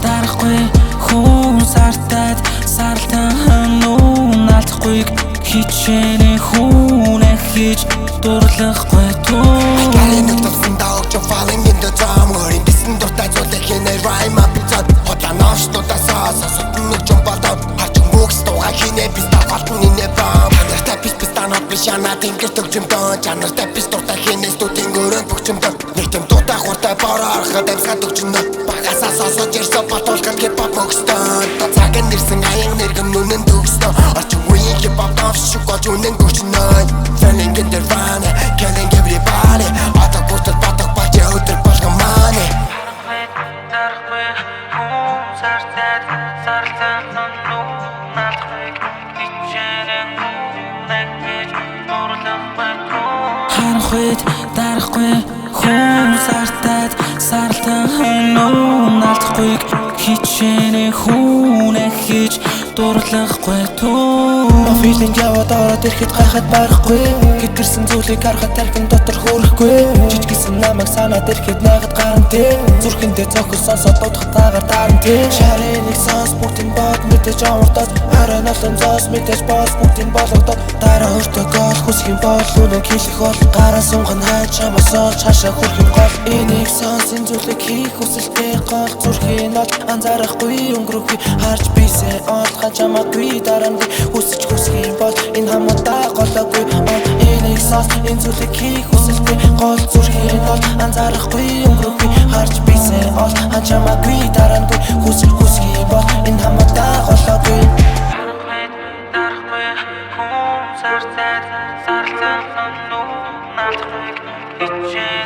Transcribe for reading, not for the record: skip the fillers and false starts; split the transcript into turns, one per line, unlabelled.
Дарахгүй хүн сартаад сарлан нууналтгүй хичээний хүн хийж дурлахгүй туу
Гариныг товсон даогч falling in the drum Өрийн бисэн дуртай зүйлээ хийнэ rhyme up inside Хотлаа ноштуудасаа сосотон нэг жумбалдав Харчин бүгс дуугаа хийнэ бис тавалтны нэбам Чанартай бис танаад биш янаа тэнгэр төгжимдөө Чанартай бис дуртай хийнэ студийн өрөөнд бүгчмдөө Нэг тэм дуутай хуртай бороо арахад амсгаад өгчмдөө Багасаа сосож ирсэн батуулгад хипхоп өгстөө Та цагаан нэрсэн аян нэргэн нүнэн төгстөө Орчин үеийн хипхоп тавшиг гож үнэн гөрчнөө Feeling in the run, killing everybody Атак бүртэл батак бачи өдөр болгон мааны
Дарахгүй хүн сартаад сарлан нууналтгүй хичээний хүн хийж дурлахгүй туу Харахуйд дарахгүй хүн сартаад сарлан нууналтгүй хичээний хүн хийж дурлахгүй туу
Feeling яваад ороод ирэхэд гайхаад барахгүй Гэтэрсэн зүйлийг харахад тархин дотор хөөрөхгүй Жижигсэн намайг санаад ирэхэд найгад гарантэй Зүрхэндээ цохол сонсоод бодох таагаар тарантэй Шарын нэг сонс бүгдийн бод мэдээж амардаад Харин олон зоос мэдээж боос бүгдийн болгодоод Дараа өөртөө гол хүсхийн бол үнэн хэлэх бол Гараа сунхан хайж чамаас олж хашаа хүрх юм гол Энийг сонс энэ зүйлийг хийх хүсэлтэй гол Зүрхийн бол анзаарахгүй өнгөрөхгүй Харж бисээ олдхан чамаагүй дарамгүй Хүсэж хүсхийн бол энэ хамуудаа голоогүй Энийг сонс энэ зүйлийг хийх хүсэлтэй гол Зүрхийн бол анзаарахгүй өнгөрөхгүй Харж бисээ олдхан чамаагүй дарамгүй Хүсэж хүсхийн бол энэ хамуудаа голоогүй
Дарахгүй хүн сартаад сарлан нууналтгүй хичээний